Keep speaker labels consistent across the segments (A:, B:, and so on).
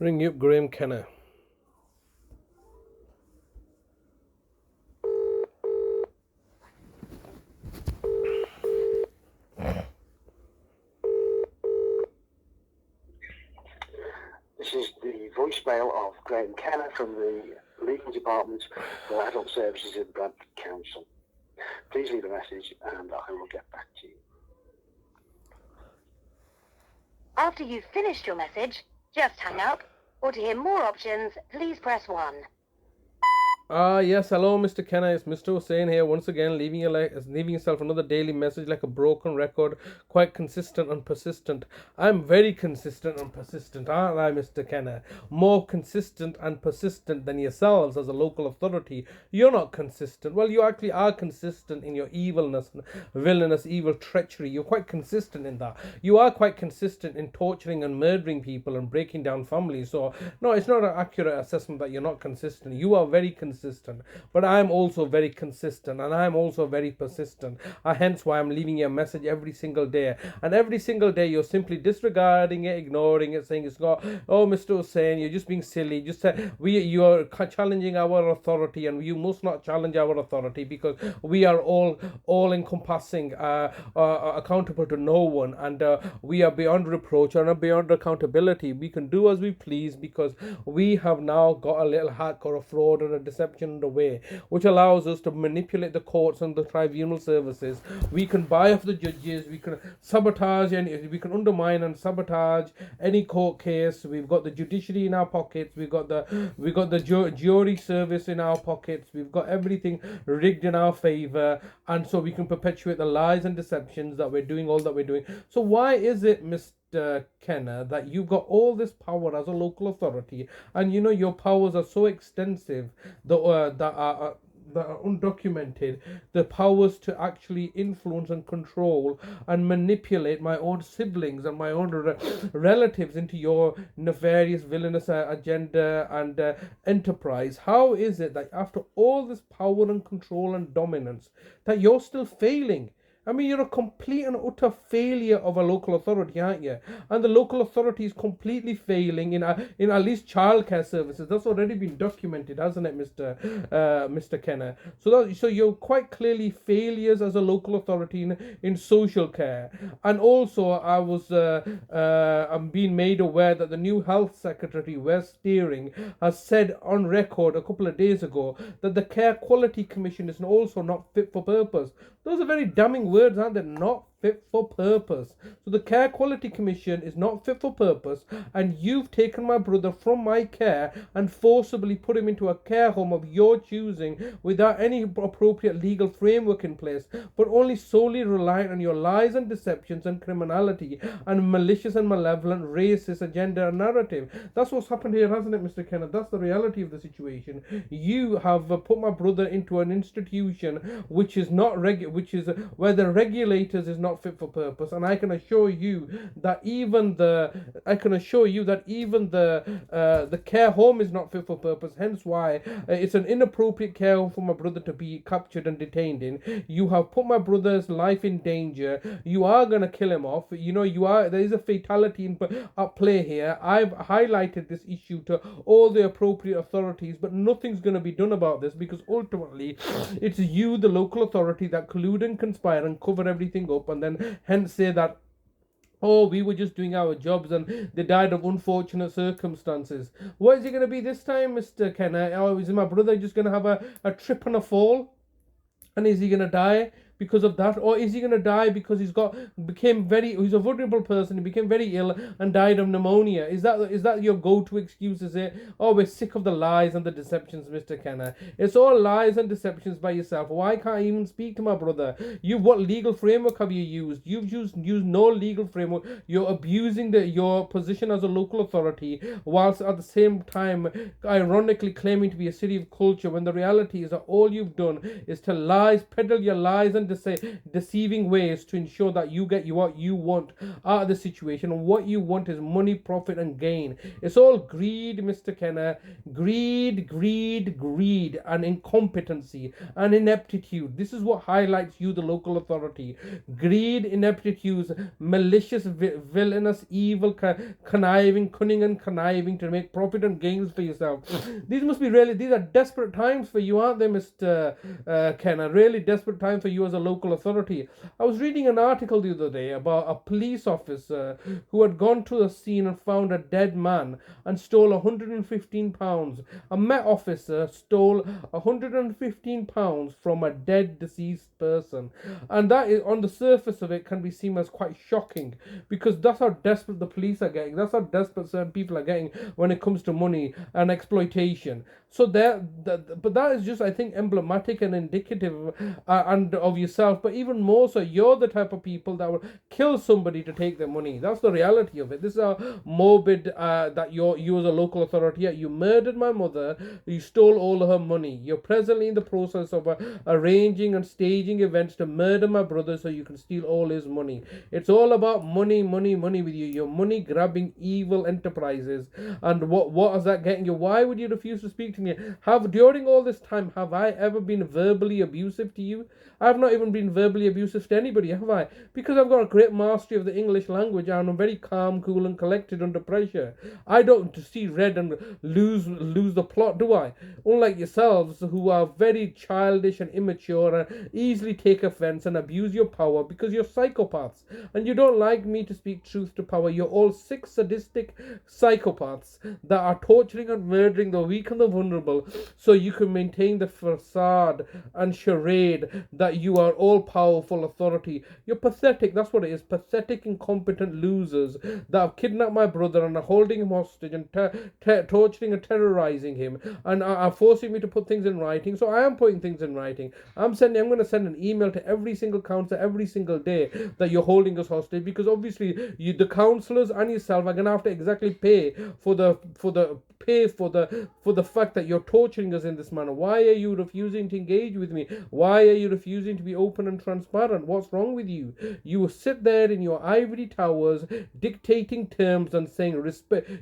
A: Ring up Graeme Kenna.
B: This is the voicemail of Graeme Kenna from the Legal Department for Adult Services in Bradford Council. Please leave a message and I will get back to you.
C: After you've finished your message, just hang up, or to hear more options, please press 1.
A: Yes, hello, Mr. Kenna. It's Mr. Hussain here once again, leaving yourself another daily message like a broken record, quite consistent and persistent. I'm very consistent and persistent, aren't I, Mr. Kenna? More consistent and persistent than yourselves as a local authority. You're not consistent. Well, you actually are consistent in your evilness, villainous, evil treachery. You're quite consistent in that. You are quite consistent in torturing and murdering people and breaking down families. So, no, it's not an accurate assessment that you're not consistent. You are very consistent. But I'm also very consistent and I'm also very persistent. Hence why I'm leaving you a message every single day. And every single day you're simply disregarding it, ignoring it, saying it's not, oh, Mr. Hussain, you're just being silly. Just say, you're challenging our authority and you must not challenge our authority because we are all encompassing, accountable to no one, and we are beyond reproach and beyond accountability. We can do as we please because we have now got a little hack or a fraud or a deception underway, which allows us to manipulate the courts and the tribunal services. We can buy off the judges, we can sabotage and we can undermine and sabotage any court case. We've got the judiciary in our pockets, we've got the jury service in our pockets, we've got everything rigged in our favor, and so we can perpetuate the lies and deceptions that we're doing all that we're doing. So why is it, Mr. Kenna, that you've got all this power as a local authority, and your powers are so extensive that are undocumented, the powers to actually influence and control and manipulate my own siblings and my own relatives into your nefarious, villainous agenda and enterprise? How is it that after all this power and control and dominance that you're still failing? I mean, you're a complete and utter failure of a local authority, aren't you? And the local authority is completely failing in at least childcare services. That's already been documented, hasn't it, Mr. Kenna? So you're quite clearly failures as a local authority in social care. And also, I'm being made aware that the new health secretary, Wes Steering, has said on record a couple of days ago that the Care Quality Commission is also not fit for purpose. Those are very damning words, aren't they? Not fit for purpose. So the Care Quality Commission is not fit for purpose, and you've taken my brother from my care and forcibly put him into a care home of your choosing without any appropriate legal framework in place, but only solely reliant on your lies and deceptions and criminality and malicious and malevolent racist agenda and narrative. That's what's happened here, hasn't it, Mr. Kenna? That's the reality of the situation. You have put my brother into an institution which is not where the regulators is not fit for purpose, and I can assure you that even the care home is not fit for purpose. Hence why it's an inappropriate care home for my brother to be captured and detained in. You have put my brother's life in danger. You are gonna kill him off. There is a fatality at play here. I've highlighted this issue to all the appropriate authorities, but nothing's gonna be done about this because ultimately it's you, the local authority, that collude and conspire and cover everything up, and then hence say that, oh, we were just doing our jobs and they died of unfortunate circumstances. What is it going to be this time, Mr. Kenna? Oh, is my brother just going to have a trip and a fall? And is he going to die because of that? Or is he going to die because he's a vulnerable person, he became very ill and died of pneumonia? Is that your go-to excuse? Is it, oh, we're sick of the lies and the deceptions, Mr. Kenna? It's all lies and deceptions by yourself. Why can't I even speak to my brother? What legal framework have you used? You've used no legal framework. You're abusing your position as a local authority whilst at the same time ironically claiming to be a city of culture, when the reality is that all you've done is to peddle your lies and deceiving ways to ensure that you get what you want out of the situation. And what you want is money, profit, and gain. It's all greed, Mr. Kenna. Greed, greed, greed, and incompetency and ineptitude. This is what highlights you, the local authority. Greed, ineptitude, malicious, villainous, evil, conniving, cunning, and conniving to make profit and gains for yourself. These are desperate times for you, aren't they, Mr. Kenna? Really desperate time for you as a local authority. I was reading an article the other day about a police officer who had gone to the scene and found a dead man and stole £115. A Met officer stole £115 from a dead, deceased person. And that is, on the surface of it, can be seen as quite shocking, because that's how desperate the police are getting. That's how desperate certain people are getting when it comes to money and exploitation. So but that is just, I think, emblematic and indicative and of yourself. But even more so, you're the type of people that will kill somebody to take their money. That's the reality of it. This is how morbid that you as a local authority are. You murdered my mother. You stole all of her money. You're presently in the process of arranging and staging events to murder my brother so you can steal all his money. It's all about money, money, money with you. Your money grabbing evil enterprises. And what is that getting you? Why would you refuse to speak to me? During all this time, have I ever been verbally abusive to you? I've not even been verbally abusive to anybody, have I? Because I've got a great mastery of the English language and I'm very calm, cool, and collected under pressure. I don't see red and lose the plot, do I? Unlike yourselves, who are very childish and immature and easily take offense and abuse your power because you're psychopaths. And you don't like me to speak truth to power. You're all sick, sadistic psychopaths that are torturing and murdering the weak and the vulnerable so you can maintain the facade and charade that you are all-powerful authority. You're pathetic, that's what it is. Pathetic, incompetent losers that have kidnapped my brother and are holding him hostage and torturing and terrorizing him and are forcing me to put things in writing. So I am putting things in writing. I'm going to send an email to every single councillor every single day that you're holding us hostage, because obviously the councillors and yourself are going to have to exactly pay for the fact that you're torturing us in this manner. Why are you refusing to engage with me? Why are you refusing to be open and transparent? What's wrong with you? You sit there in your ivory towers dictating terms and saying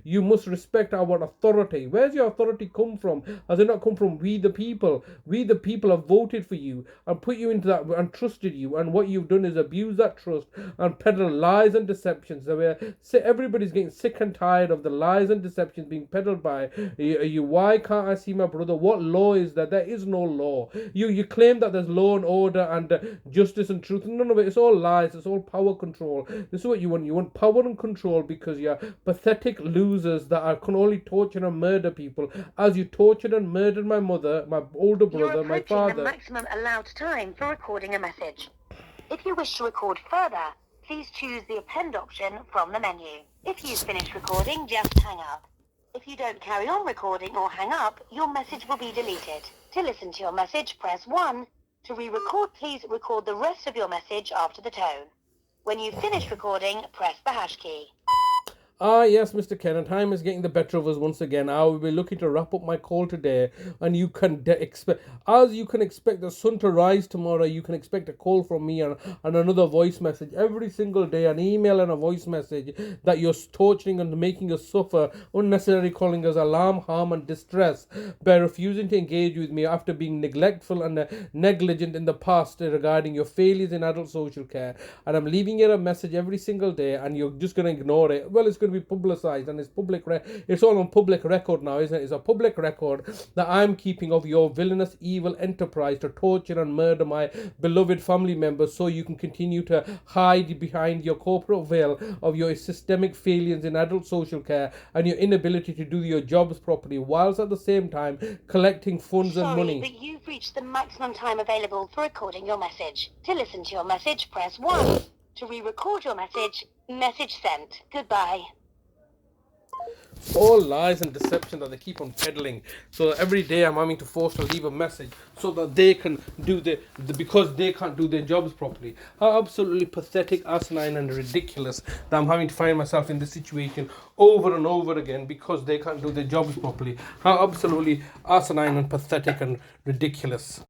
A: you must respect our authority. Where's your authority come from? Has it not come from we the people? We the people have voted for you and put you into that and trusted you, and what you've done is abuse that trust and peddle lies and deceptions. Everybody's getting sick and tired of the lies and deceptions being peddled by you. Why can't I see my brother? What law is that? There is no law. You claim that there's law and order and justice and truth. None of it. It's all lies. It's all power control. This is what you want. You want power and control because you're pathetic losers that can only torture and murder people, as you tortured and murdered my mother, my older brother, my father.
C: You're approaching the maximum allowed time for recording a message. If you wish to record further, please choose the append option from the menu. If you've finished recording, just hang up. If you don't carry on recording or hang up, your message will be deleted. To listen to your message, press 1. To re-record, please record the rest of your message after the tone. When you've finished recording, press the hash key.
A: Yes, Mr. Kenna, time is getting the better of us once again. I will be looking to wrap up my call today, and you can expect the sun to rise tomorrow, you can expect a call from me and another voice message every single day, an email and a voice message that you're torturing and making us suffer, unnecessarily calling us alarm, harm, and distress by refusing to engage with me after being neglectful and negligent in the past regarding your failures in adult social care. And I'm leaving you a message every single day, and you're just going to ignore it. Well, it's going to be publicized, and it's all on public record now, isn't it? It's a public record that I'm keeping of your villainous evil enterprise to torture and murder my beloved family members so you can continue to hide behind your corporate veil of your systemic failures in adult social care and your inability to do your jobs properly, whilst at the same time collecting funds and money.
C: Sorry, but you've reached the maximum time available for recording your message. To listen to your message, press 1. To re-record your message sent. Goodbye.
A: All lies and deception that they keep on peddling. So every day I'm having to force to leave a message so that they can do because they can't do their jobs properly. How absolutely pathetic, asinine, and ridiculous that I'm having to find myself in this situation over and over again because they can't do their jobs properly. How absolutely asinine and pathetic and ridiculous.